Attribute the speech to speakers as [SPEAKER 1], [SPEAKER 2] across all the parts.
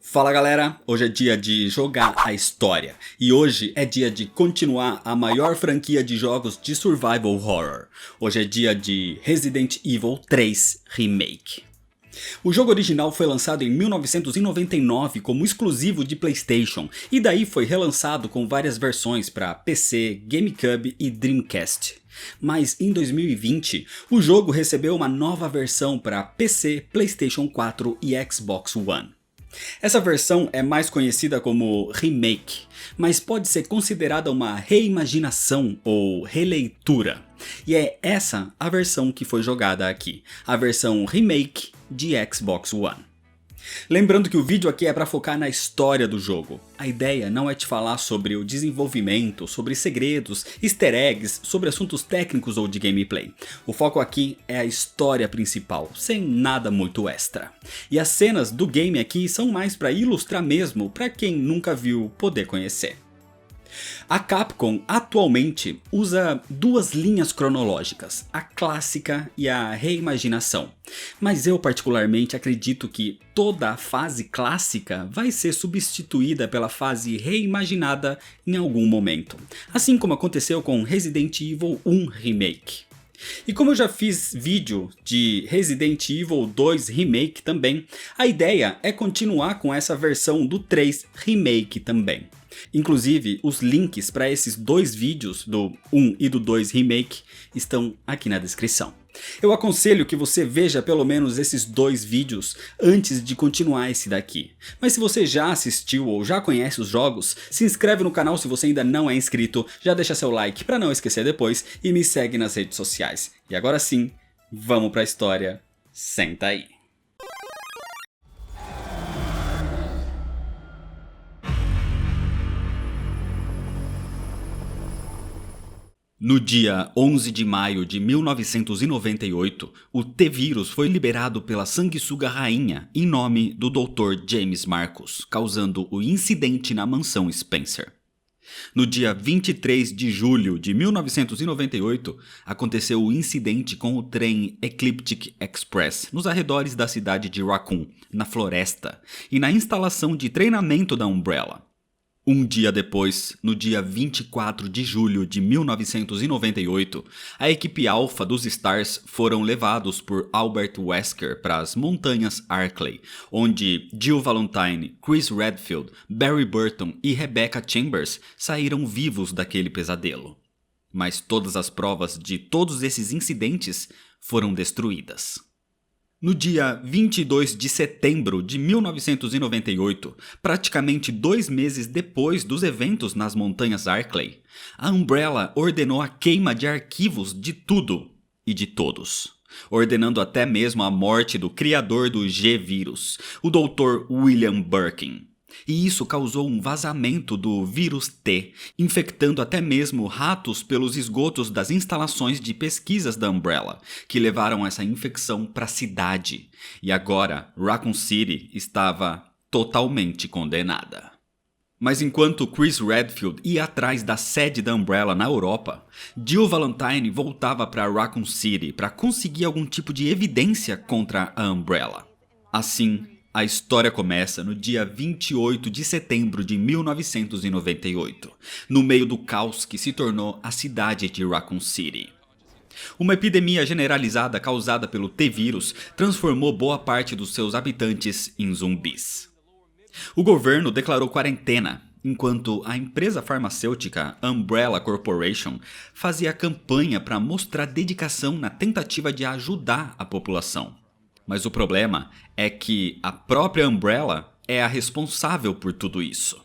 [SPEAKER 1] Fala galera, hoje é dia de jogar a história e hoje é dia de continuar a maior franquia de jogos de survival horror. Hoje é dia de Resident Evil 3 Remake. O jogo original foi lançado em 1999 como exclusivo de PlayStation e daí foi relançado com várias versões para PC, GameCube e Dreamcast. Mas em 2020, o jogo recebeu uma nova versão para PC, PlayStation 4 e Xbox One. Essa versão é mais conhecida como Remake, mas pode ser considerada uma reimaginação ou releitura. E é essa a versão que foi jogada aqui, a versão Remake de Xbox One. Lembrando que o vídeo aqui é para focar na história do jogo. A ideia não é te falar sobre o desenvolvimento, sobre segredos, easter eggs, sobre assuntos técnicos ou de gameplay. O foco aqui é a história principal, sem nada muito extra. E as cenas do game aqui são mais para ilustrar mesmo, para quem nunca viu poder conhecer. A Capcom atualmente usa duas linhas cronológicas, a clássica e a reimaginação. Mas eu particularmente acredito que toda a fase clássica vai ser substituída pela fase reimaginada em algum momento. Assim como aconteceu com Resident Evil 1 Remake. E como eu já fiz vídeo de Resident Evil 2 Remake também, a ideia é continuar com essa versão do 3 Remake também. Inclusive, os links para esses dois vídeos, do 1 e do 2 Remake, estão aqui na descrição. Eu aconselho que você veja pelo menos esses dois vídeos antes de continuar esse daqui. Mas se você já assistiu ou já conhece os jogos, se inscreve no canal se você ainda não é inscrito, já deixa seu like para não esquecer depois e me segue nas redes sociais. E agora sim, vamos para a história, senta aí. No dia 11 de maio de 1998, o T-Vírus foi liberado pela Sanguessuga Rainha em nome do Dr. James Marcus, causando o incidente na mansão Spencer. No dia 23 de julho de 1998, aconteceu o incidente com o trem Ecliptic Express nos arredores da cidade de Raccoon, na floresta, e na instalação de treinamento da Umbrella. Um dia depois, no dia 24 de julho de 1998, a equipe Alpha dos Stars foram levados por Albert Wesker para as montanhas Arklay, onde Jill Valentine, Chris Redfield, Barry Burton e Rebecca Chambers saíram vivos daquele pesadelo. Mas todas as provas de todos esses incidentes foram destruídas. No dia 22 de setembro de 1998, praticamente 2 meses depois dos eventos nas montanhas Arklay, a Umbrella ordenou a queima de arquivos de tudo e de todos, ordenando até mesmo a morte do criador do G-Vírus, o Dr. William Birkin. E isso causou um vazamento do vírus T, infectando até mesmo ratos pelos esgotos das instalações de pesquisas da Umbrella, que levaram essa infecção para a cidade. E agora, Raccoon City estava totalmente condenada. Mas enquanto Chris Redfield ia atrás da sede da Umbrella na Europa, Jill Valentine voltava para Raccoon City para conseguir algum tipo de evidência contra a Umbrella. Assim, a história começa no dia 28 de setembro de 1998, no meio do caos que se tornou a cidade de Raccoon City. Uma epidemia generalizada causada pelo T-Vírus transformou boa parte dos seus habitantes em zumbis. O governo declarou quarentena, enquanto a empresa farmacêutica Umbrella Corporation fazia campanha para mostrar dedicação na tentativa de ajudar a população. Mas o problema é que a própria Umbrella é a responsável por tudo isso.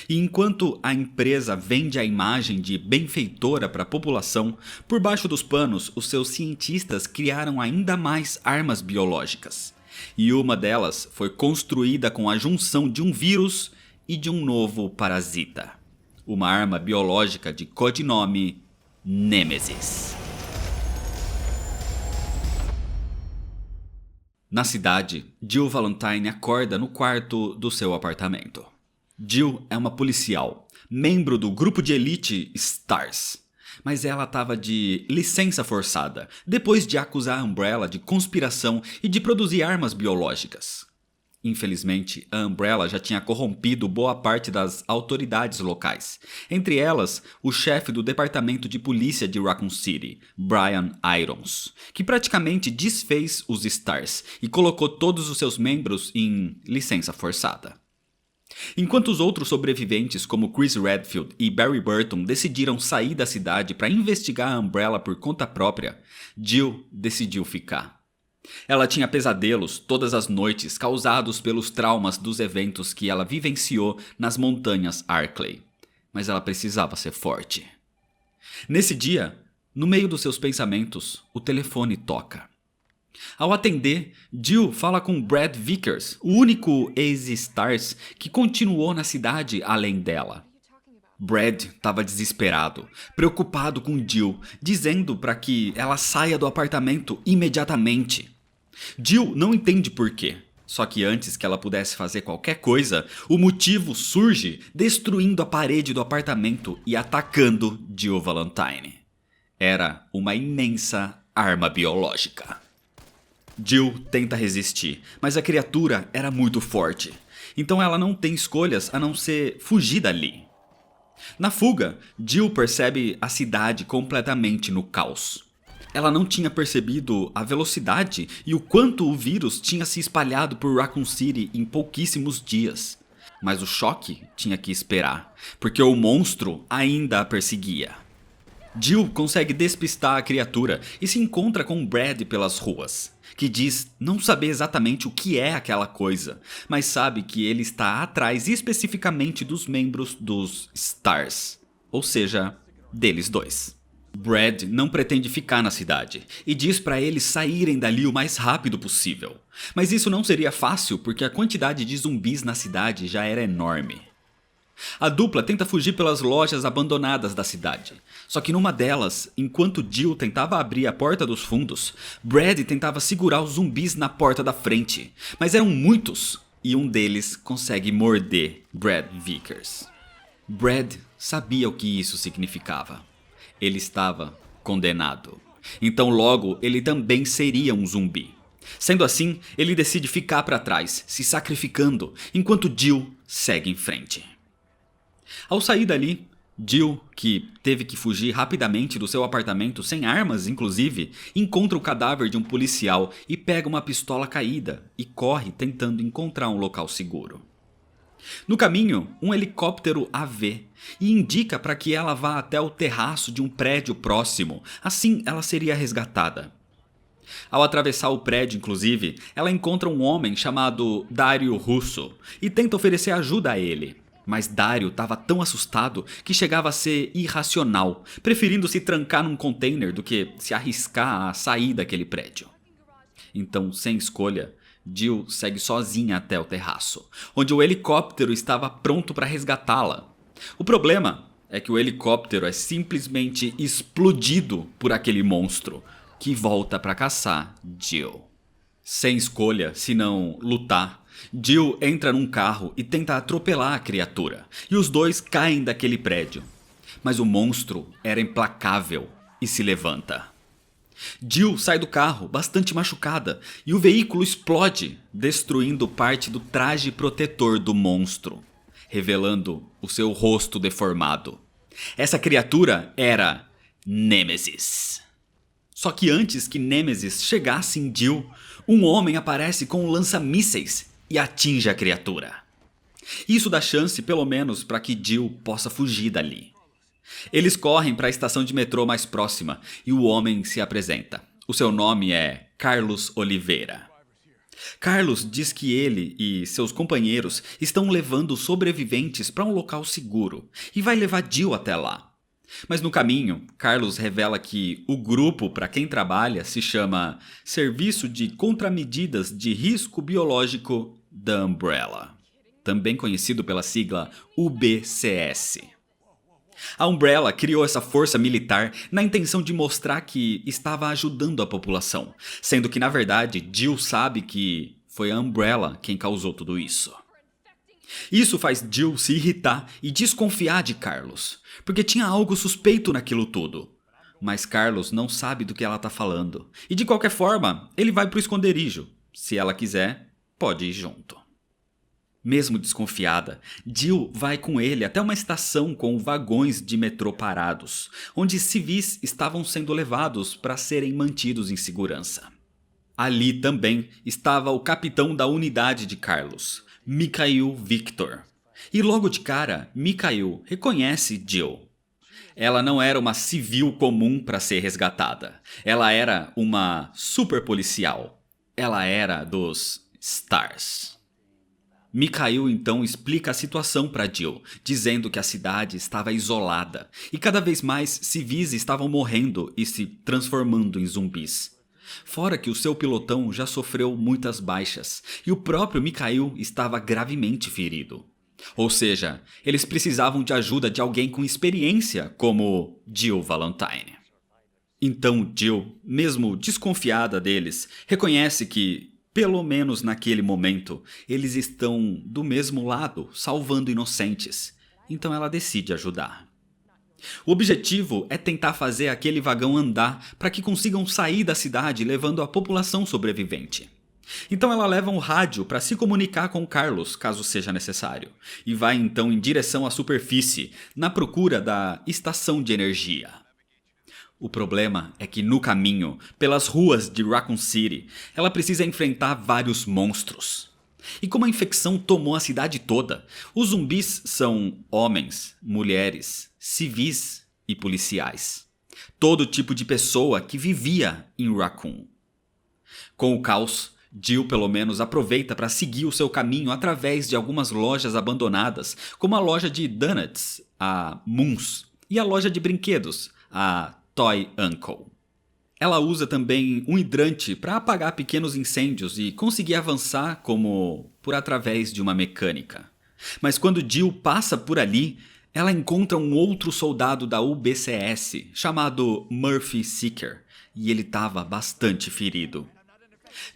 [SPEAKER 1] E enquanto a empresa vende a imagem de benfeitora para a população, por baixo dos panos, os seus cientistas criaram ainda mais armas biológicas. E uma delas foi construída com a junção de um vírus e de um novo parasita. Uma arma biológica de codinome Nemesis. Na cidade, Jill Valentine acorda no quarto do seu apartamento. Jill é uma policial, membro do grupo de elite Stars. Mas ela estava de licença forçada, depois de acusar a Umbrella de conspiração e de produzir armas biológicas. Infelizmente, a Umbrella já tinha corrompido boa parte das autoridades locais. Entre elas, o chefe do departamento de polícia de Raccoon City, Brian Irons, que praticamente desfez os Stars e colocou todos os seus membros em licença forçada. Enquanto os outros sobreviventes, como Chris Redfield e Barry Burton, decidiram sair da cidade para investigar a Umbrella por conta própria, Jill decidiu ficar. Ela tinha pesadelos todas as noites causados pelos traumas dos eventos que ela vivenciou nas montanhas Arklay. Mas ela precisava ser forte. Nesse dia, no meio dos seus pensamentos, o telefone toca. Ao atender, Jill fala com Brad Vickers, o único ex-Stars que continuou na cidade além dela. Brad estava desesperado, preocupado com Jill, dizendo para que ela saia do apartamento imediatamente. Jill não entende por quê, só que antes que ela pudesse fazer qualquer coisa, o motivo surge destruindo a parede do apartamento e atacando Jill Valentine. Era uma imensa arma biológica. Jill tenta resistir, mas a criatura era muito forte, então ela não tem escolhas a não ser fugir dali. Na fuga, Jill percebe a cidade completamente no caos. Ela não tinha percebido a velocidade e o quanto o vírus tinha se espalhado por Raccoon City em pouquíssimos dias. Mas o choque tinha que esperar, porque o monstro ainda a perseguia. Jill consegue despistar a criatura e se encontra com Brad pelas ruas, que diz não saber exatamente o que é aquela coisa, mas sabe que ele está atrás especificamente dos membros dos Stars, ou seja, deles dois. Brad não pretende ficar na cidade e diz para eles saírem dali o mais rápido possível, mas isso não seria fácil porque a quantidade de zumbis na cidade já era enorme. A dupla tenta fugir pelas lojas abandonadas da cidade. Só que numa delas, enquanto Jill tentava abrir a porta dos fundos, Brad tentava segurar os zumbis na porta da frente. Mas eram muitos, e um deles consegue morder Brad Vickers. Brad sabia o que isso significava. Ele estava condenado. Então logo ele também seria um zumbi. Sendo assim, ele decide ficar para trás, se sacrificando, enquanto Jill segue em frente. Ao sair dali, Jill, que teve que fugir rapidamente do seu apartamento sem armas inclusive, encontra o cadáver de um policial e pega uma pistola caída e corre tentando encontrar um local seguro. No caminho, um helicóptero a vê e indica para que ela vá até o terraço de um prédio próximo, assim ela seria resgatada. Ao atravessar o prédio, inclusive, ela encontra um homem chamado Dario Russo e tenta oferecer ajuda a ele. Mas Dario estava tão assustado que chegava a ser irracional, preferindo se trancar num container do que se arriscar a sair daquele prédio. Então, sem escolha, Jill segue sozinha até o terraço, onde o helicóptero estava pronto para resgatá-la. O problema é que o helicóptero é simplesmente explodido por aquele monstro, que volta para caçar Jill. Sem escolha, senão lutar, Jill entra num carro e tenta atropelar a criatura, e os dois caem daquele prédio. Mas o monstro era implacável e se levanta. Jill sai do carro, bastante machucada, e o veículo explode, destruindo parte do traje protetor do monstro, revelando o seu rosto deformado. Essa criatura era Nemesis. Só que antes que Nemesis chegasse em Jill, um homem aparece com um lança-mísseis e atinge a criatura. Isso dá chance, pelo menos, para que Jill possa fugir dali. Eles correm para a estação de metrô mais próxima e o homem se apresenta. O seu nome é Carlos Oliveira. Carlos diz que ele e seus companheiros estão levando sobreviventes para um local seguro e vai levar Jill até lá. Mas no caminho, Carlos revela que o grupo para quem trabalha se chama Serviço de Contramedidas de Risco Biológico da Umbrella, também conhecido pela sigla UBCS. A Umbrella criou essa força militar na intenção de mostrar que estava ajudando a população, sendo que na verdade Jill sabe que foi a Umbrella quem causou tudo isso. Isso faz Jill se irritar e desconfiar de Carlos, porque tinha algo suspeito naquilo tudo. Mas Carlos não sabe do que ela está falando, e de qualquer forma, ele vai pro esconderijo. Se ela quiser, pode ir junto. Mesmo desconfiada, Jill vai com ele até uma estação com vagões de metrô parados, onde civis estavam sendo levados para serem mantidos em segurança. Ali também estava o capitão da unidade de Carlos, Mikhail Victor. E logo de cara, Mikhail reconhece Jill. Ela não era uma civil comum para ser resgatada. Ela era uma super policial. Ela era dos Stars. Mikhail então explica a situação para Jill, dizendo que a cidade estava isolada e cada vez mais civis estavam morrendo e se transformando em zumbis. Fora que o seu pilotão já sofreu muitas baixas e o próprio Mikhail estava gravemente ferido. Ou seja, eles precisavam de ajuda de alguém com experiência como Jill Valentine. Então Jill, mesmo desconfiada deles, reconhece que, pelo menos naquele momento, eles estão do mesmo lado, salvando inocentes. Então ela decide ajudar. O objetivo é tentar fazer aquele vagão andar para que consigam sair da cidade levando a população sobrevivente. Então ela leva um rádio para se comunicar com Carlos, caso seja necessário, e vai então em direção à superfície, na procura da estação de energia. O problema é que no caminho, pelas ruas de Raccoon City, ela precisa enfrentar vários monstros. E como a infecção tomou a cidade toda, os zumbis são homens, mulheres, civis e policiais. Todo tipo de pessoa que vivia em Raccoon. Com o caos, Jill pelo menos aproveita para seguir o seu caminho através de algumas lojas abandonadas, como a loja de donuts, a Moons, e a loja de brinquedos, a Toy Uncle. Ela usa também um hidrante para apagar pequenos incêndios e conseguir avançar como por através de uma mecânica. Mas quando Jill passa por ali, ela encontra um outro soldado da UBCS chamado Murphy Seeker e ele estava bastante ferido.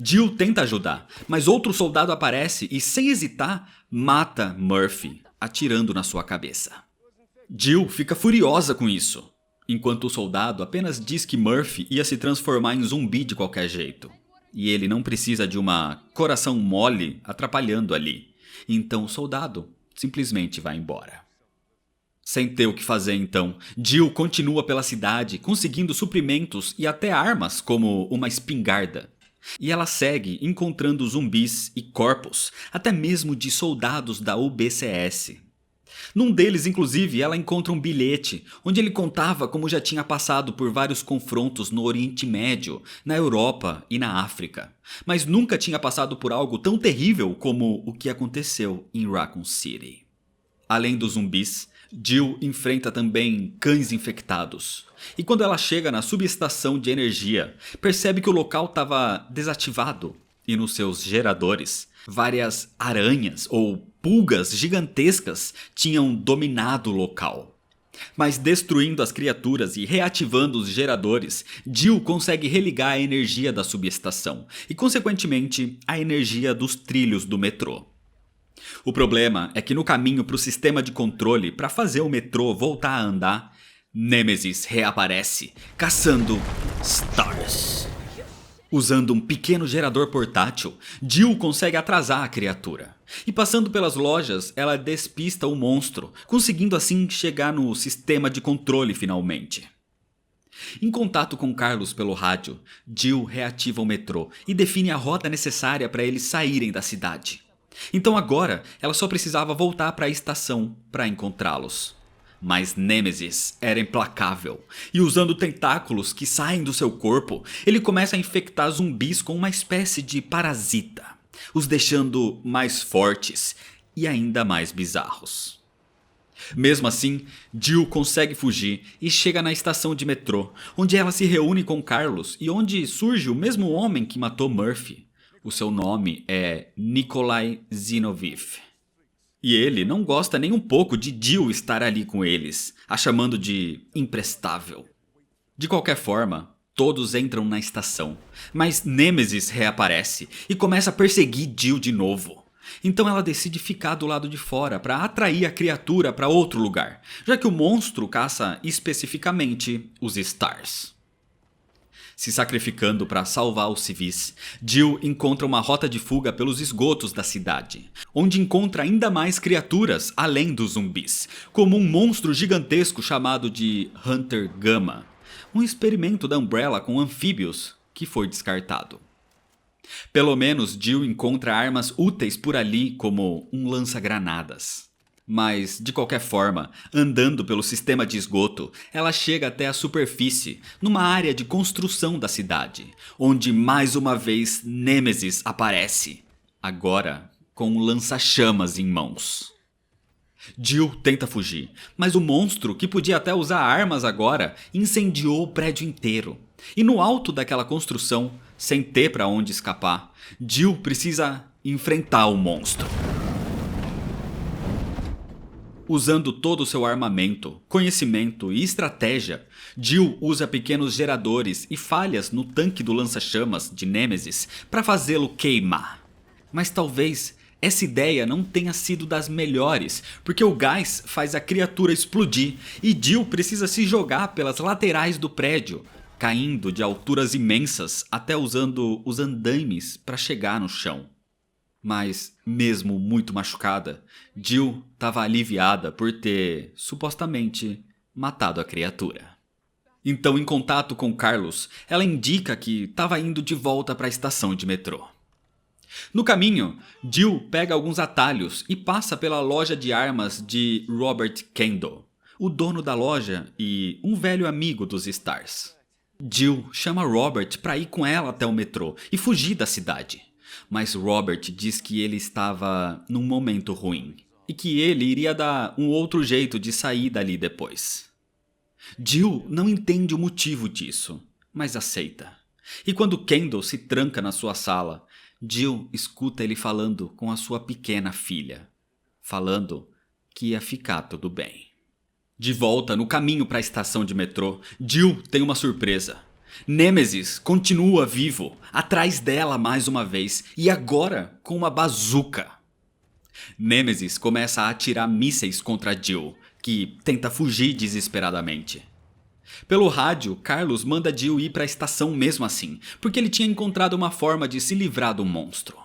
[SPEAKER 1] Jill tenta ajudar, mas outro soldado aparece e sem hesitar mata Murphy, atirando na sua cabeça. Jill fica furiosa com isso. Enquanto o soldado apenas diz que Murphy ia se transformar em zumbi de qualquer jeito. E ele não precisa de uma coração mole atrapalhando ali. Então o soldado simplesmente vai embora. Sem ter o que fazer então, Jill continua pela cidade conseguindo suprimentos e até armas como uma espingarda. E ela segue encontrando zumbis e corpos, até mesmo de soldados da UBCS. Num deles, inclusive, ela encontra um bilhete, onde ele contava como já tinha passado por vários confrontos no Oriente Médio, na Europa e na África, mas nunca tinha passado por algo tão terrível como o que aconteceu em Raccoon City. Além dos zumbis, Jill enfrenta também cães infectados. E quando ela chega na subestação de energia, percebe que o local estava desativado e nos seus geradores, várias aranhas ou pulgas gigantescas tinham dominado o local. Mas destruindo as criaturas e reativando os geradores, Jill consegue religar a energia da subestação e, consequentemente, a energia dos trilhos do metrô. O problema é que no caminho para o sistema de controle para fazer o metrô voltar a andar, Nemesis reaparece, caçando Stars. Usando um pequeno gerador portátil, Jill consegue atrasar a criatura. E passando pelas lojas, ela despista o monstro, conseguindo assim chegar no sistema de controle finalmente. Em contato com Carlos pelo rádio, Jill reativa o metrô e define a rota necessária para eles saírem da cidade. Então agora, ela só precisava voltar para a estação para encontrá-los. Mas Nemesis era implacável, e usando tentáculos que saem do seu corpo, ele começa a infectar zumbis com uma espécie de parasita, os deixando mais fortes e ainda mais bizarros. Mesmo assim, Jill consegue fugir e chega na estação de metrô, onde ela se reúne com Carlos e onde surge o mesmo homem que matou Murphy. O seu nome é Nikolai Zinoviev. E ele não gosta nem um pouco de Jill estar ali com eles, a chamando de imprestável. De qualquer forma, todos entram na estação, mas Nemesis reaparece e começa a perseguir Jill de novo. Então ela decide ficar do lado de fora para atrair a criatura para outro lugar, já que o monstro caça especificamente os Stars. Se sacrificando para salvar os civis, Jill encontra uma rota de fuga pelos esgotos da cidade, onde encontra ainda mais criaturas além dos zumbis, como um monstro gigantesco chamado de Hunter Gamma, um experimento da Umbrella com anfíbios que foi descartado. Pelo menos Jill encontra armas úteis por ali, como um lança-granadas. Mas, de qualquer forma, andando pelo sistema de esgoto, ela chega até a superfície, numa área de construção da cidade, onde mais uma vez Nemesis aparece, agora com um lança-chamas em mãos. Jill tenta fugir, mas o monstro, que podia até usar armas agora, incendiou o prédio inteiro. E no alto daquela construção, sem ter para onde escapar, Jill precisa enfrentar o monstro. Usando todo o seu armamento, conhecimento e estratégia, Jill usa pequenos geradores e falhas no tanque do lança-chamas de Nemesis para fazê-lo queimar. Mas talvez essa ideia não tenha sido das melhores, porque o gás faz a criatura explodir e Jill precisa se jogar pelas laterais do prédio, caindo de alturas imensas até usando os andaimes para chegar no chão. Mas, mesmo muito machucada, Jill estava aliviada por ter, supostamente, matado a criatura. Então, em contato com Carlos, ela indica que estava indo de volta para a estação de metrô. No caminho, Jill pega alguns atalhos e passa pela loja de armas de Robert Kendall, o dono da loja e um velho amigo dos Stars. Jill chama Robert para ir com ela até o metrô e fugir da cidade. Mas Robert diz que ele estava num momento ruim e que ele iria dar um outro jeito de sair dali depois. Jill não entende o motivo disso, mas aceita. E quando Kendall se tranca na sua sala, Jill escuta ele falando com a sua pequena filha, falando que ia ficar tudo bem. De volta no caminho para a estação de metrô, Jill tem uma surpresa. Nemesis continua vivo, atrás dela mais uma vez, e agora com uma bazuca. Nemesis começa a atirar mísseis contra Jill, que tenta fugir desesperadamente. Pelo rádio, Carlos manda Jill ir para a estação mesmo assim, porque ele tinha encontrado uma forma de se livrar do monstro.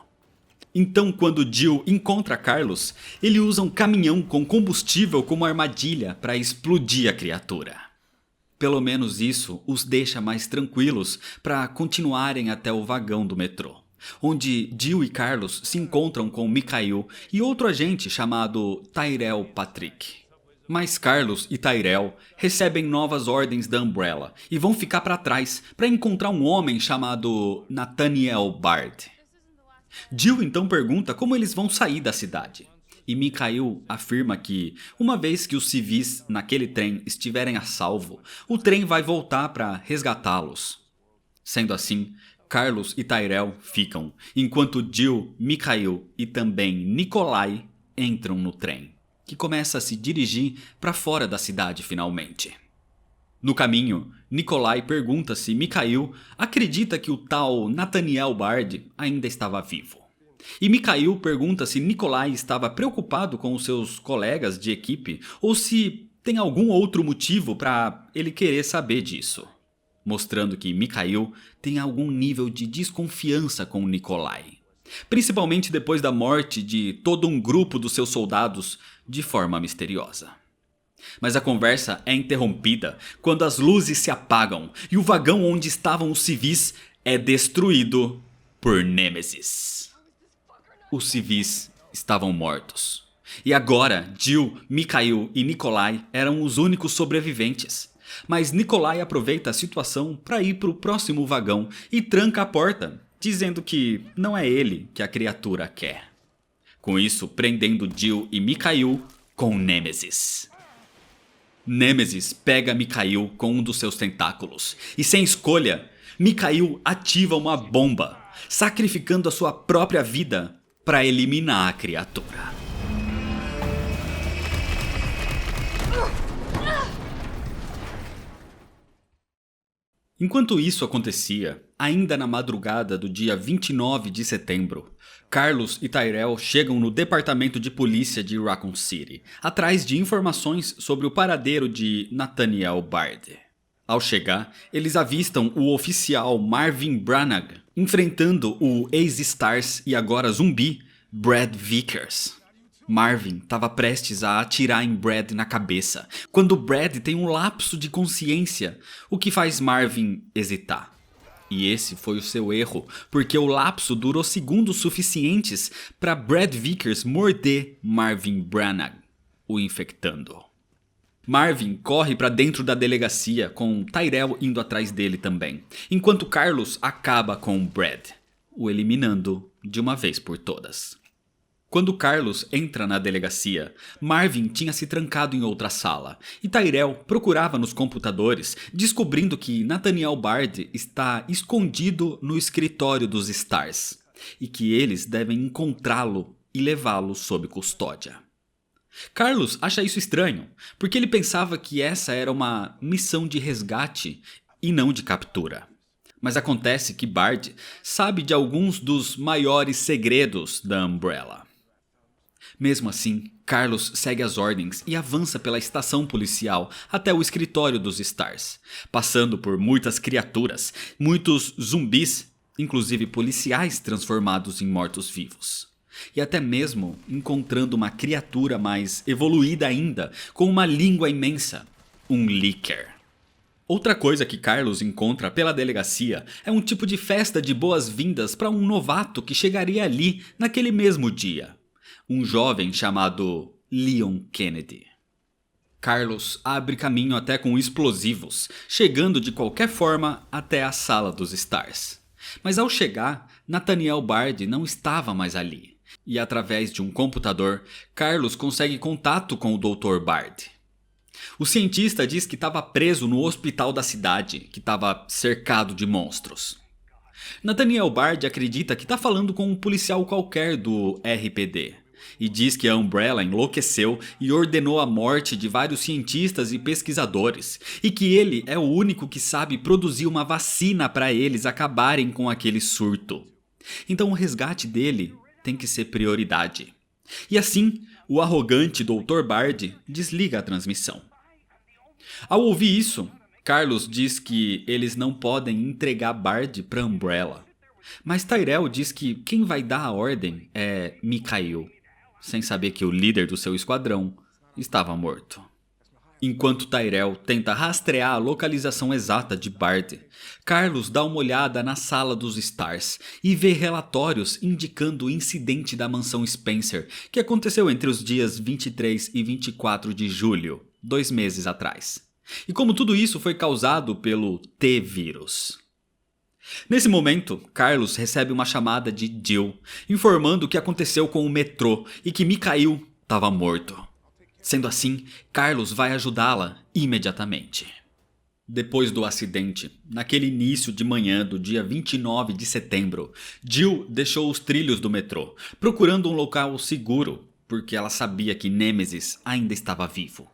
[SPEAKER 1] Então, quando Jill encontra Carlos, ele usa um caminhão com combustível como armadilha para explodir a criatura. Pelo menos isso os deixa mais tranquilos para continuarem até o vagão do metrô, onde Jill e Carlos se encontram com Mikhail e outro agente chamado Tyrell Patrick. Mas Carlos e Tyrell recebem novas ordens da Umbrella e vão ficar para trás para encontrar um homem chamado Nathaniel Bard. Jill então pergunta como eles vão sair da cidade. E Mikhail afirma que, uma vez que os civis naquele trem estiverem a salvo, o trem vai voltar para resgatá-los. Sendo assim, Carlos e Tyrell ficam, enquanto Jill, Mikhail e também Nikolai entram no trem, que começa a se dirigir para fora da cidade finalmente. No caminho, Nikolai pergunta se Mikhail acredita que o tal Nathaniel Bard ainda estava vivo. E Mikhail pergunta se Nikolai estava preocupado com os seus colegas de equipe ou se tem algum outro motivo para ele querer saber disso, mostrando que Mikhail tem algum nível de desconfiança com Nikolai, principalmente depois da morte de todo um grupo dos seus soldados de forma misteriosa. Mas a conversa é interrompida quando as luzes se apagam e o vagão onde estavam os civis é destruído por Nemesis. Os civis estavam mortos. E agora, Jill, Mikhail e Nikolai eram os únicos sobreviventes. Mas Nikolai aproveita a situação para ir para o próximo vagão e tranca a porta, dizendo que não é ele que a criatura quer. Com isso, prendendo Jill e Mikhail com Nemesis. Nemesis pega Mikhail com um dos seus tentáculos e, sem escolha, Mikhail ativa uma bomba, sacrificando a sua própria vida para eliminar a criatura. Enquanto isso acontecia, ainda na madrugada do dia 29 de setembro, Carlos e Tyrell chegam no departamento de polícia de Raccoon City, atrás de informações sobre o paradeiro de Nathaniel Bard. Ao chegar, eles avistam o oficial Marvin Branagh enfrentando o ex-Stars e agora zumbi Brad Vickers. Marvin estava prestes a atirar em Brad na cabeça, quando Brad tem um lapso de consciência, o que faz Marvin hesitar. E esse foi o seu erro, porque o lapso durou segundos suficientes para Brad Vickers morder Marvin Branagh, o infectando. Marvin corre para dentro da delegacia, com Tyrell indo atrás dele também, enquanto Carlos acaba com Brad, o eliminando de uma vez por todas. Quando Carlos entra na delegacia, Marvin tinha se trancado em outra sala, e Tyrell procurava nos computadores, descobrindo que Nathaniel Bard está escondido no escritório dos Stars, e que eles devem encontrá-lo e levá-lo sob custódia. Carlos acha isso estranho, porque ele pensava que essa era uma missão de resgate e não de captura. Mas acontece que Bard sabe de alguns dos maiores segredos da Umbrella. Mesmo assim, Carlos segue as ordens e avança pela estação policial até o escritório dos Stars, passando por muitas criaturas, muitos zumbis, inclusive policiais transformados em mortos-vivos. E até mesmo encontrando uma criatura mais evoluída ainda, com uma língua imensa, um Licker. Outra coisa que Carlos encontra pela delegacia é um tipo de festa de boas-vindas para um novato que chegaria ali naquele mesmo dia. Um jovem chamado Leon Kennedy. Carlos abre caminho até com explosivos, chegando de qualquer forma até a sala dos Stars. Mas ao chegar, Nathaniel Bard não estava mais ali. E através de um computador, Carlos consegue contato com o Dr. Bard. O cientista diz que estava preso no hospital da cidade, que estava cercado de monstros. Nathaniel Bard acredita que está falando com um policial qualquer do RPD. E diz que a Umbrella enlouqueceu e ordenou a morte de vários cientistas e pesquisadores. E que ele é o único que sabe produzir uma vacina para eles acabarem com aquele surto. Então o resgate dele tem que ser prioridade. E assim, o arrogante Dr. Bard desliga a transmissão. Ao ouvir isso, Carlos diz que eles não podem entregar Bard para Umbrella. Mas Tyrell diz que quem vai dar a ordem é Mikhail, sem saber que o líder do seu esquadrão estava morto. Enquanto Tyrell tenta rastrear a localização exata de Bard, Carlos dá uma olhada na sala dos Stars e vê relatórios indicando o incidente da mansão Spencer, que aconteceu entre os dias 23 e 24 de julho, 2 meses atrás. E como tudo isso foi causado pelo T-Vírus. Nesse momento, Carlos recebe uma chamada de Jill, informando o que aconteceu com o metrô e que Mikhail estava morto. Sendo assim, Carlos vai ajudá-la imediatamente. Depois do acidente, naquele início de manhã do dia 29 de setembro, Jill deixou os trilhos do metrô, procurando um local seguro, porque ela sabia que Nemesis ainda estava vivo.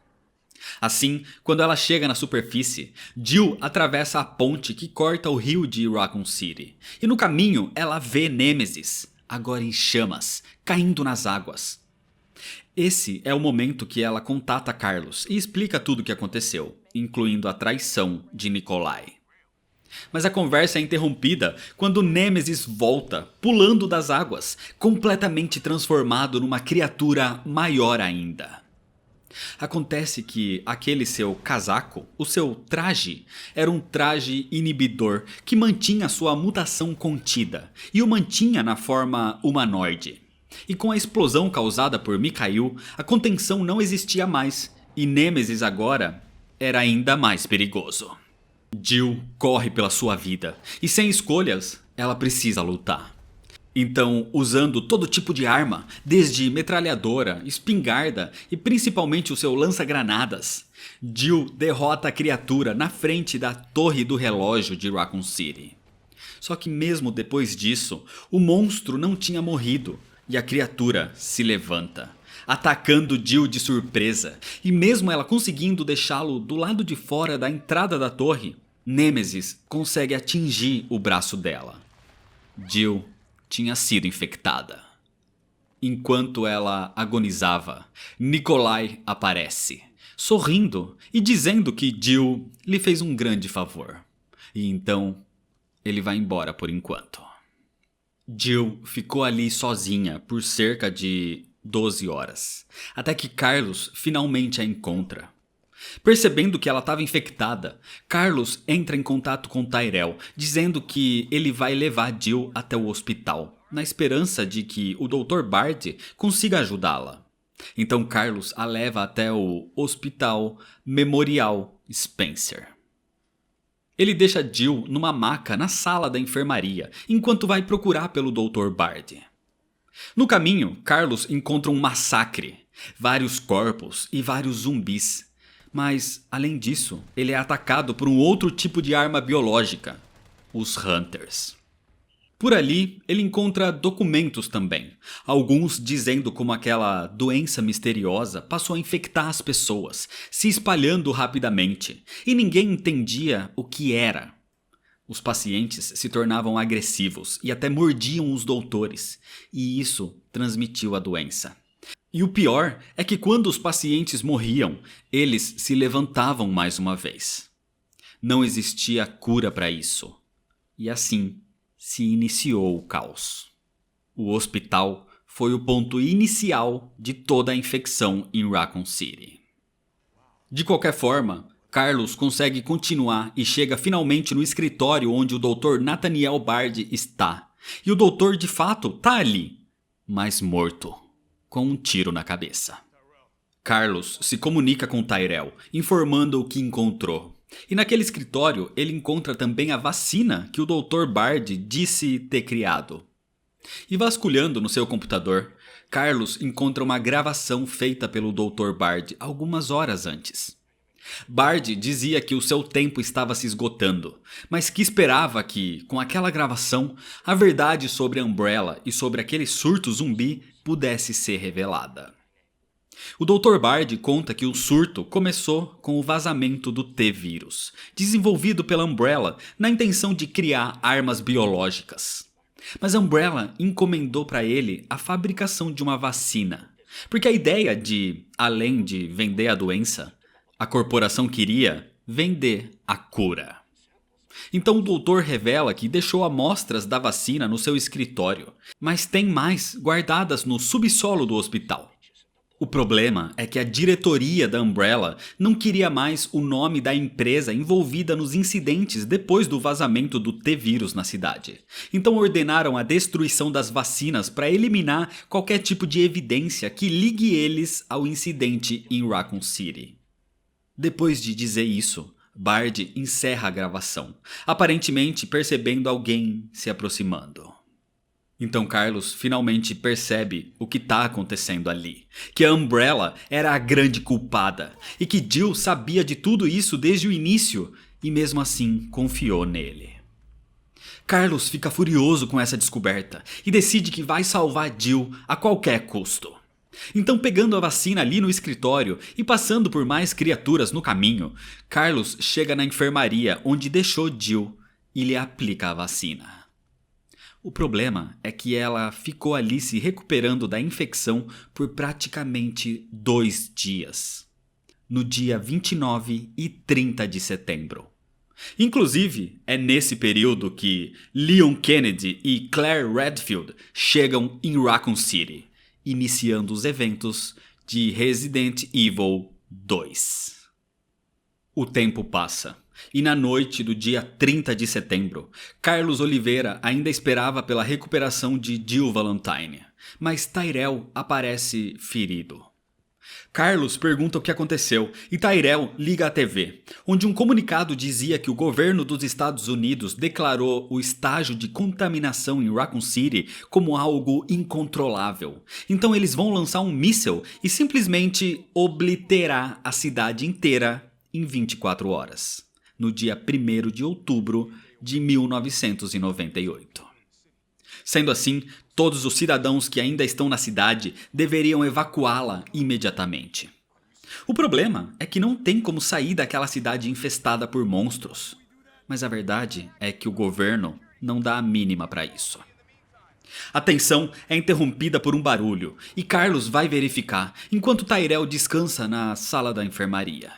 [SPEAKER 1] Assim, quando ela chega na superfície, Jill atravessa a ponte que corta o rio de Raccoon City, e no caminho ela vê Nemesis, agora em chamas, caindo nas águas. Esse é o momento que ela contata Carlos e explica tudo o que aconteceu, incluindo a traição de Nikolai. Mas a conversa é interrompida quando Nemesis volta, pulando das águas, completamente transformado numa criatura maior ainda. Acontece que aquele seu casaco, o seu traje, era um traje inibidor que mantinha sua mutação contida e o mantinha na forma humanoide. E com a explosão causada por Mikhail, a contenção não existia mais, e Nemesis agora era ainda mais perigoso. Jill corre pela sua vida, e sem escolhas, ela precisa lutar. Então, usando todo tipo de arma, desde metralhadora, espingarda e principalmente o seu lança-granadas, Jill derrota a criatura na frente da torre do relógio de Raccoon City. Só que mesmo depois disso, o monstro não tinha morrido. E a criatura se levanta, atacando Jill de surpresa, e mesmo ela conseguindo deixá-lo do lado de fora da entrada da torre, Nemesis consegue atingir o braço dela. Jill tinha sido infectada. Enquanto ela agonizava, Nikolai aparece, sorrindo e dizendo que Jill lhe fez um grande favor. E então ele vai embora por enquanto. Jill ficou ali sozinha por cerca de 12 horas, até que Carlos finalmente a encontra. Percebendo que ela estava infectada, Carlos entra em contato com Tyrell, dizendo que ele vai levar Jill até o hospital, na esperança de que o Dr. Bard consiga ajudá-la. Então Carlos a leva até o Hospital Memorial Spencer. Ele deixa Jill numa maca na sala da enfermaria, enquanto vai procurar pelo Dr. Bard. No caminho, Carlos encontra um massacre, vários corpos e vários zumbis. Mas, além disso, ele é atacado por um outro tipo de arma biológica, os Hunters. Por ali, ele encontra documentos também, alguns dizendo como aquela doença misteriosa passou a infectar as pessoas, se espalhando rapidamente, e ninguém entendia o que era. Os pacientes se tornavam agressivos e até mordiam os doutores, e isso transmitiu a doença. E o pior é que quando os pacientes morriam, eles se levantavam mais uma vez. Não existia cura para isso. E assim se iniciou o caos. O hospital foi o ponto inicial de toda a infecção em Raccoon City. De qualquer forma, Carlos consegue continuar e chega finalmente no escritório onde o Dr. Nathaniel Bard está. E o doutor de fato está ali, mas morto, com um tiro na cabeça. Carlos se comunica com Tyrell, informando o que encontrou. E naquele escritório ele encontra também a vacina que o Dr. Bard disse ter criado. E vasculhando no seu computador, Carlos encontra uma gravação feita pelo Dr. Bard algumas horas antes. Bard dizia que o seu tempo estava se esgotando, mas que esperava que, com aquela gravação, a verdade sobre a Umbrella e sobre aquele surto zumbi pudesse ser revelada. O Dr. Bard conta que o surto começou com o vazamento do T-Vírus, desenvolvido pela Umbrella na intenção de criar armas biológicas. Mas a Umbrella encomendou para ele a fabricação de uma vacina, porque a ideia de, além de vender a doença, a corporação queria vender a cura. Então o doutor revela que deixou amostras da vacina no seu escritório, mas tem mais guardadas no subsolo do hospital. O problema é que a diretoria da Umbrella não queria mais o nome da empresa envolvida nos incidentes depois do vazamento do T-Vírus na cidade. Então ordenaram a destruição das vacinas para eliminar qualquer tipo de evidência que ligue eles ao incidente em Raccoon City. Depois de dizer isso, Bard encerra a gravação, aparentemente percebendo alguém se aproximando. Então Carlos finalmente percebe o que está acontecendo ali, que a Umbrella era a grande culpada e que Jill sabia de tudo isso desde o início e mesmo assim confiou nele. Carlos fica furioso com essa descoberta e decide que vai salvar Jill a qualquer custo. Então, pegando a vacina ali no escritório e passando por mais criaturas no caminho, Carlos chega na enfermaria onde deixou Jill e lhe aplica a vacina. O problema é que ela ficou ali se recuperando da infecção por praticamente 2 dias. No dia 29 e 30 de setembro. Inclusive, é nesse período que Leon Kennedy e Claire Redfield chegam em Raccoon City, iniciando os eventos de Resident Evil 2. O tempo passa, e na noite do dia 30 de setembro, Carlos Oliveira ainda esperava pela recuperação de Jill Valentine, mas Tyrell aparece ferido. Carlos pergunta o que aconteceu e Tyrell liga à TV, onde um comunicado dizia que o governo dos Estados Unidos declarou o estágio de contaminação em Raccoon City como algo incontrolável. Então eles vão lançar um míssil e simplesmente obliterar a cidade inteira em 24 horas, no dia 1º de outubro de 1998. Sendo assim, todos os cidadãos que ainda estão na cidade deveriam evacuá-la imediatamente. O problema é que não tem como sair daquela cidade infestada por monstros. Mas a verdade é que o governo não dá a mínima para isso. A tensão é interrompida por um barulho e Carlos vai verificar, enquanto Tyrell descansa na sala da enfermaria.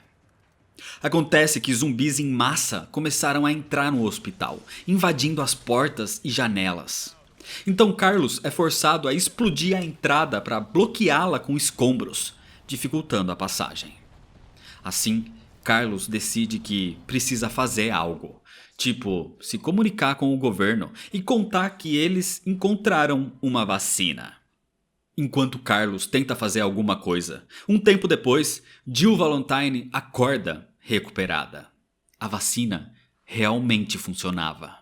[SPEAKER 1] Acontece que zumbis em massa começaram a entrar no hospital, invadindo as portas e janelas. Então Carlos é forçado a explodir a entrada para bloqueá-la com escombros, dificultando a passagem. Assim, Carlos decide que precisa fazer algo, tipo se comunicar com o governo e contar que eles encontraram uma vacina. Enquanto Carlos tenta fazer alguma coisa, um tempo depois, Jill Valentine acorda recuperada. A vacina realmente funcionava.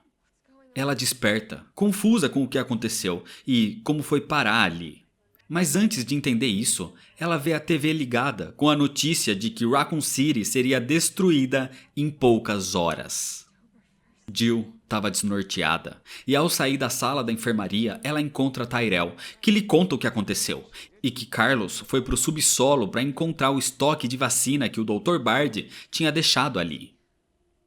[SPEAKER 1] Ela desperta, confusa com o que aconteceu e como foi parar ali. Mas antes de entender isso, ela vê a TV ligada com a notícia de que Raccoon City seria destruída em poucas horas. Jill estava desnorteada e ao sair da sala da enfermaria ela encontra Tyrell, que lhe conta o que aconteceu e que Carlos foi para o subsolo para encontrar o estoque de vacina que o Dr. Bard tinha deixado ali.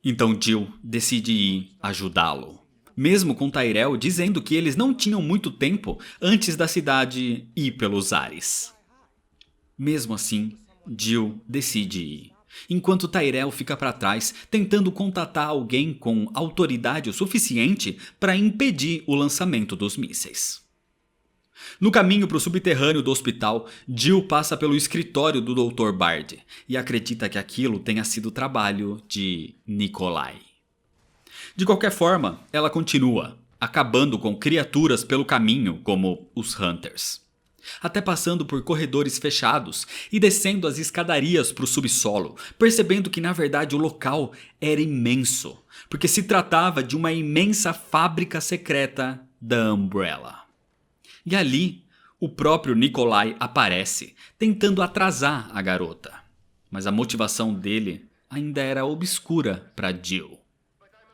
[SPEAKER 1] Então Jill decide ir ajudá-lo, mesmo com Tyrell dizendo que eles não tinham muito tempo antes da cidade ir pelos ares. Mesmo assim, Jill decide ir, enquanto Tyrell fica para trás tentando contatar alguém com autoridade o suficiente para impedir o lançamento dos mísseis. No caminho para o subterrâneo do hospital, Jill passa pelo escritório do Dr. Bard e acredita que aquilo tenha sido trabalho de Nikolai. De qualquer forma, ela continua, acabando com criaturas pelo caminho como os Hunters. Até passando por corredores fechados e descendo as escadarias para o subsolo, percebendo que na verdade o local era imenso, porque se tratava de uma imensa fábrica secreta da Umbrella. E ali, o próprio Nikolai aparece, tentando atrasar a garota. Mas a motivação dele ainda era obscura para Jill.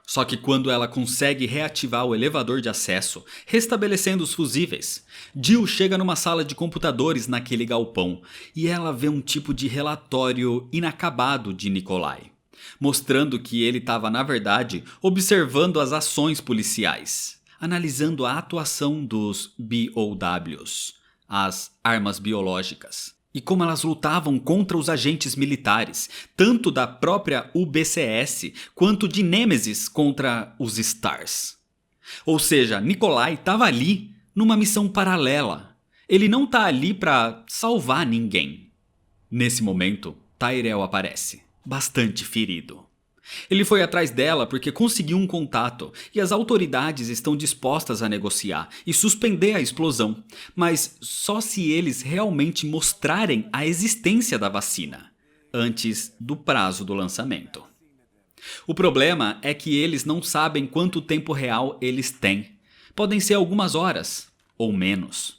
[SPEAKER 1] Só que quando ela consegue reativar o elevador de acesso, restabelecendo os fusíveis, Jill chega numa sala de computadores naquele galpão e ela vê um tipo de relatório inacabado de Nikolai, mostrando que ele estava na verdade observando as ações policiais, analisando a atuação dos BOWs, as armas biológicas, e como elas lutavam contra os agentes militares, tanto da própria UBCS quanto de Nemesis contra os Stars. Ou seja, Nikolai estava ali numa missão paralela. Ele não está ali para salvar ninguém. Nesse momento, Tyrell aparece, bastante ferido. Ele foi atrás dela porque conseguiu um contato e as autoridades estão dispostas a negociar e suspender a explosão, mas só se eles realmente mostrarem a existência da vacina, antes do prazo do lançamento. O problema é que eles não sabem quanto tempo real eles têm. Podem ser algumas horas, ou menos.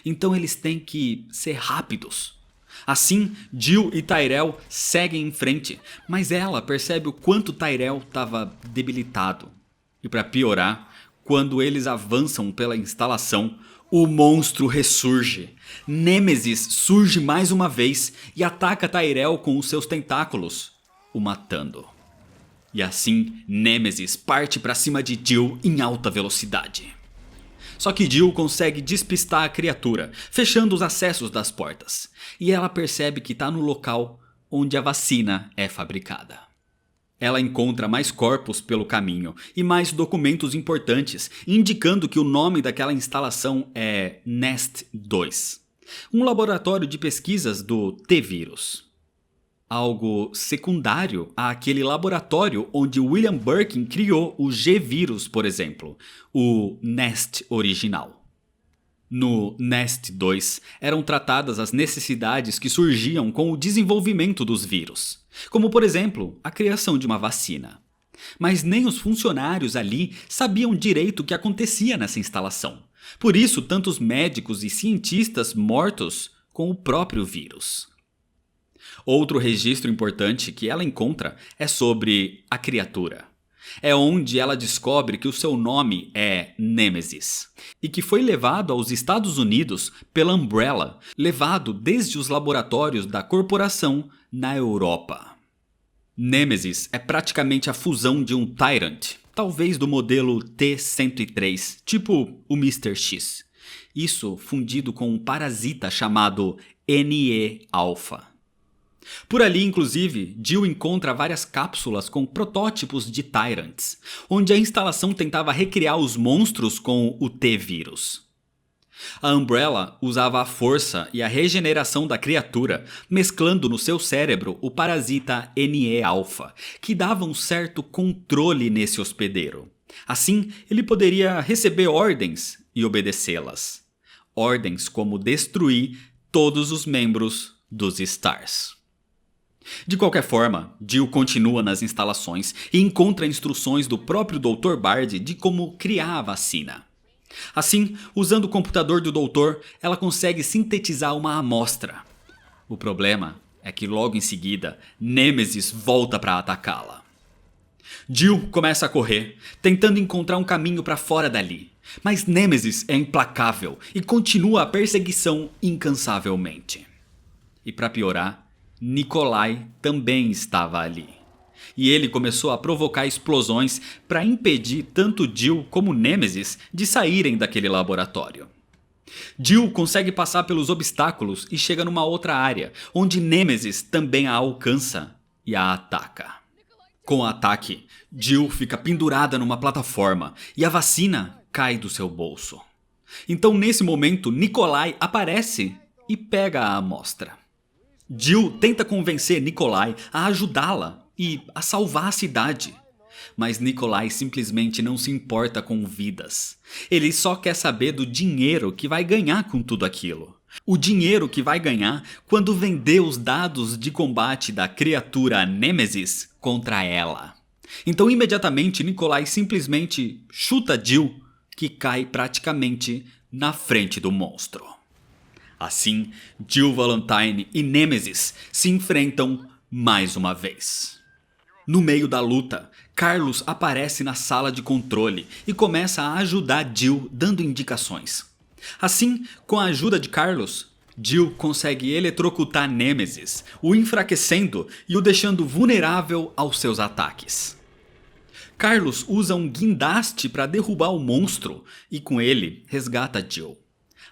[SPEAKER 1] Então eles têm que ser rápidos. Assim, Jill e Tyrell seguem em frente, mas ela percebe o quanto Tyrell estava debilitado. E para piorar, quando eles avançam pela instalação, o monstro ressurge. Nemesis surge mais uma vez e ataca Tyrell com os seus tentáculos, o matando. E assim, Nemesis parte para cima de Jill em alta velocidade. Só que Jill consegue despistar a criatura, fechando os acessos das portas. E ela percebe que está no local onde a vacina é fabricada. Ela encontra mais corpos pelo caminho e mais documentos importantes, indicando que o nome daquela instalação é Nest 2, um laboratório de pesquisas do T-Vírus. Algo secundário àquele laboratório onde William Birkin criou o G-Vírus, por exemplo, o Nest original. No Nest 2 eram tratadas as necessidades que surgiam com o desenvolvimento dos vírus, como por exemplo a criação de uma vacina. Mas nem os funcionários ali sabiam direito o que acontecia nessa instalação. Por isso, tantos médicos e cientistas mortos com o próprio vírus. Outro registro importante que ela encontra é sobre a criatura. É onde ela descobre que o seu nome é Nemesis e que foi levado aos Estados Unidos pela Umbrella, levado desde os laboratórios da corporação na Europa. Nemesis é praticamente a fusão de um Tyrant, talvez do modelo T-103, tipo o Mr. X. Isso fundido com um parasita chamado NE-alfa. Por ali, inclusive, Jill encontra várias cápsulas com protótipos de Tyrants, onde a instalação tentava recriar os monstros com o T-vírus. A Umbrella usava a força e a regeneração da criatura, mesclando no seu cérebro o parasita NE-alfa, que dava um certo controle nesse hospedeiro. Assim, ele poderia receber ordens e obedecê-las. Ordens como destruir todos os membros dos Stars. De qualquer forma, Jill continua nas instalações e encontra instruções do próprio Dr. Bard de como criar a vacina. Assim, usando o computador do doutor, ela consegue sintetizar uma amostra. O problema é que logo em seguida, Nemesis volta para atacá-la. Jill começa a correr, tentando encontrar um caminho para fora dali. Mas Nemesis é implacável e continua a perseguição incansavelmente. E para piorar, Nikolai também estava ali. E ele começou a provocar explosões para impedir tanto Jill como Nemesis de saírem daquele laboratório. Jill consegue passar pelos obstáculos e chega numa outra área, onde Nemesis também a alcança e a ataca. Com o ataque, Jill fica pendurada numa plataforma e a vacina cai do seu bolso. Então nesse momento, Nikolai aparece e pega a amostra. Jill tenta convencer Nikolai a ajudá-la e a salvar a cidade. Mas Nikolai simplesmente não se importa com vidas. Ele só quer saber do dinheiro que vai ganhar com tudo aquilo. O dinheiro que vai ganhar quando vender os dados de combate da criatura Nemesis contra ela. Então imediatamente Nikolai simplesmente chuta Jill, que cai praticamente na frente do monstro. Assim, Jill Valentine e Nemesis se enfrentam mais uma vez. No meio da luta, Carlos aparece na sala de controle e começa a ajudar Jill dando indicações. Assim, com a ajuda de Carlos, Jill consegue eletrocutar Nemesis, o enfraquecendo e o deixando vulnerável aos seus ataques. Carlos usa um guindaste para derrubar o monstro e com ele resgata Jill.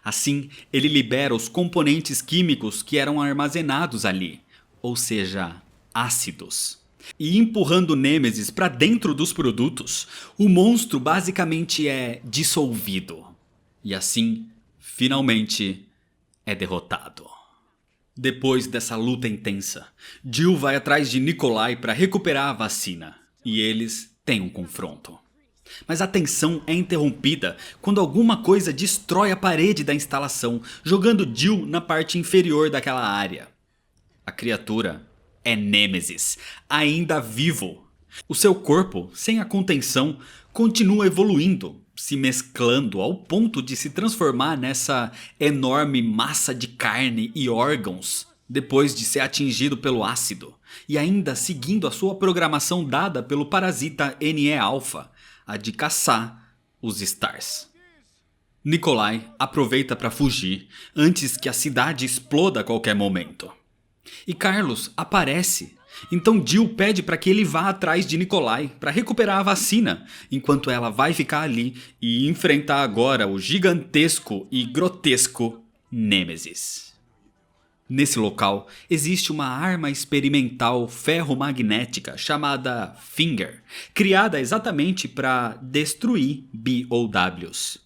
[SPEAKER 1] Assim, ele libera os componentes químicos que eram armazenados ali, ou seja, ácidos. E empurrando Nemesis para dentro dos produtos, o monstro basicamente é dissolvido. E assim, finalmente, é derrotado. Depois dessa luta intensa, Jill vai atrás de Nikolai para recuperar a vacina. E eles têm um confronto. Mas a tensão é interrompida quando alguma coisa destrói a parede da instalação, jogando Jill na parte inferior daquela área. A criatura é Nemesis, ainda vivo. O seu corpo, sem a contenção, continua evoluindo, se mesclando ao ponto de se transformar nessa enorme massa de carne e órgãos, depois de ser atingido pelo ácido, e ainda seguindo a sua programação dada pelo parasita NE-alfa, a de caçar os Stars. Nikolai aproveita para fugir antes que a cidade exploda a qualquer momento. E Carlos aparece, então Jill pede para que ele vá atrás de Nikolai para recuperar a vacina, enquanto ela vai ficar ali e enfrentar agora o gigantesco e grotesco Nemesis. Nesse local existe uma arma experimental ferromagnética chamada Finger, criada exatamente para destruir BOWs.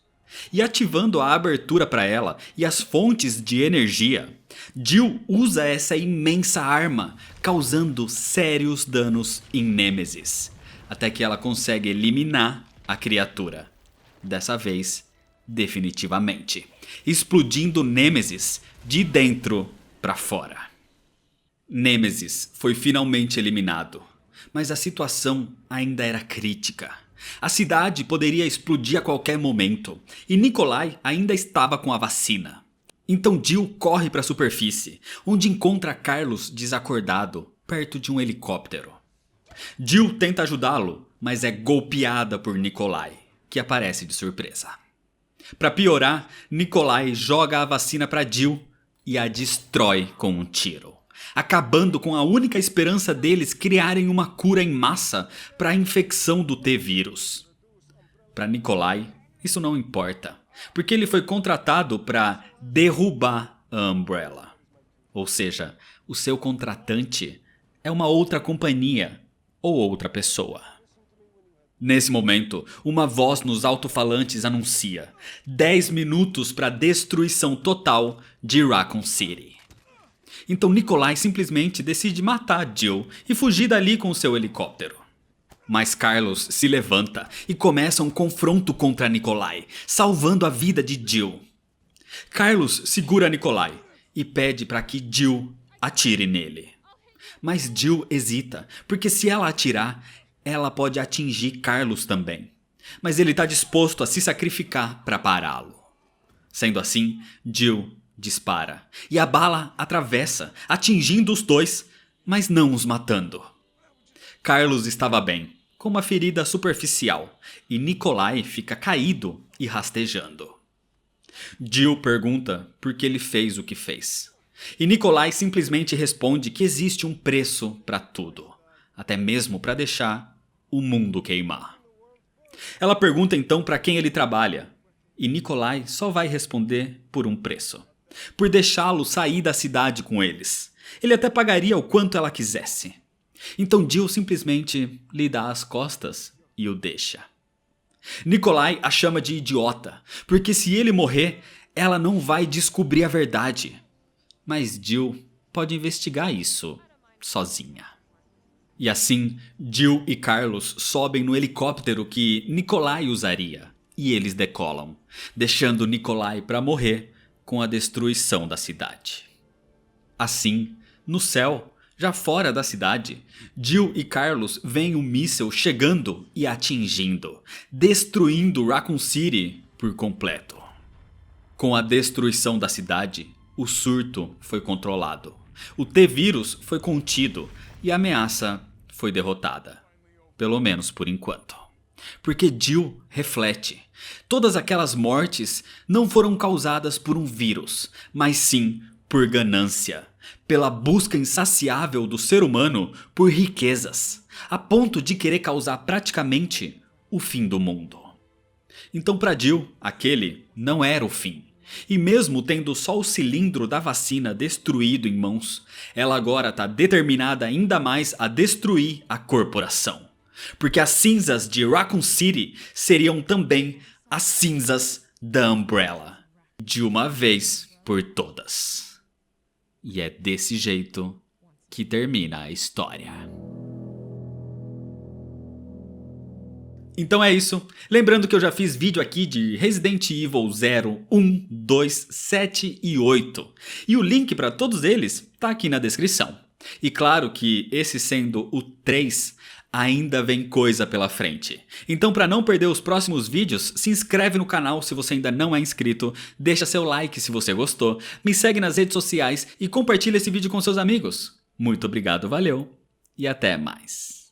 [SPEAKER 1] E ativando a abertura para ela e as fontes de energia, Jill usa essa imensa arma, causando sérios danos em Nemesis, até que ela consegue eliminar a criatura. Dessa vez, definitivamente, explodindo Nemesis de dentro para fora. Nemesis foi finalmente eliminado, mas a situação ainda era crítica. A cidade poderia explodir a qualquer momento, e Nikolai ainda estava com a vacina. Então Jill corre para a superfície, onde encontra Carlos desacordado, perto de um helicóptero. Jill tenta ajudá-lo, mas é golpeada por Nikolai, que aparece de surpresa. Para piorar, Nikolai joga a vacina para Jill e a destrói com um tiro, acabando com a única esperança deles criarem uma cura em massa para a infecção do T-vírus. Para Nikolai, isso não importa, porque ele foi contratado para derrubar a Umbrella. Ou seja, o seu contratante é uma outra companhia ou outra pessoa. Nesse momento, uma voz nos alto-falantes anuncia 10 minutos para a destruição total de Raccoon City. Então Nikolai simplesmente decide matar Jill e fugir dali com seu helicóptero. Mas Carlos se levanta e começa um confronto contra Nikolai, salvando a vida de Jill. Carlos segura Nikolai e pede para que Jill atire nele. Mas Jill hesita, porque se ela atirar, ela pode atingir Carlos também. Mas ele está disposto a se sacrificar para pará-lo. Sendo assim, Jill dispara e a bala atravessa, atingindo os dois, mas não os matando. Carlos estava bem, com uma ferida superficial, e Nikolai fica caído e rastejando. Jill pergunta por que ele fez o que fez. E Nikolai simplesmente responde que existe um preço para tudo, até mesmo para deixar o mundo queimar. Ela pergunta então para quem ele trabalha, e Nikolai só vai responder por um preço. Por deixá-lo sair da cidade com eles. Ele até pagaria o quanto ela quisesse. Então Jill simplesmente lhe dá as costas e o deixa. Nikolai a chama de idiota, porque se ele morrer, ela não vai descobrir a verdade. Mas Jill pode investigar isso sozinha. E assim, Jill e Carlos sobem no helicóptero que Nikolai usaria, e eles decolam, deixando Nikolai para morrer com a destruição da cidade. Assim, no céu, já fora da cidade, Jill e Carlos veem um míssil chegando e atingindo, destruindo Raccoon City por completo. Com a destruição da cidade, o surto foi controlado, o T-vírus foi contido e a ameaça foi derrotada. Pelo menos por enquanto. Porque Jill reflete. Todas aquelas mortes não foram causadas por um vírus, mas sim por ganância. Pela busca insaciável do ser humano por riquezas, a ponto de querer causar praticamente o fim do mundo. Então para Jill, aquele não era o fim. E mesmo tendo só o cilindro da vacina destruído em mãos, ela agora está determinada ainda mais a destruir a corporação. Porque as cinzas de Raccoon City seriam também as cinzas da Umbrella. De uma vez por todas. E é desse jeito que termina a história. Então é isso. Lembrando que eu já fiz vídeo aqui de Resident Evil 0, 1, 2, 7 e 8. E o link para todos eles tá aqui na descrição. E claro que esse sendo o 3, ainda vem coisa pela frente. Então para não perder os próximos vídeos, se inscreve no canal se você ainda não é inscrito, deixa seu like se você gostou, me segue nas redes sociais e compartilha esse vídeo com seus amigos. Muito obrigado, valeu e até mais.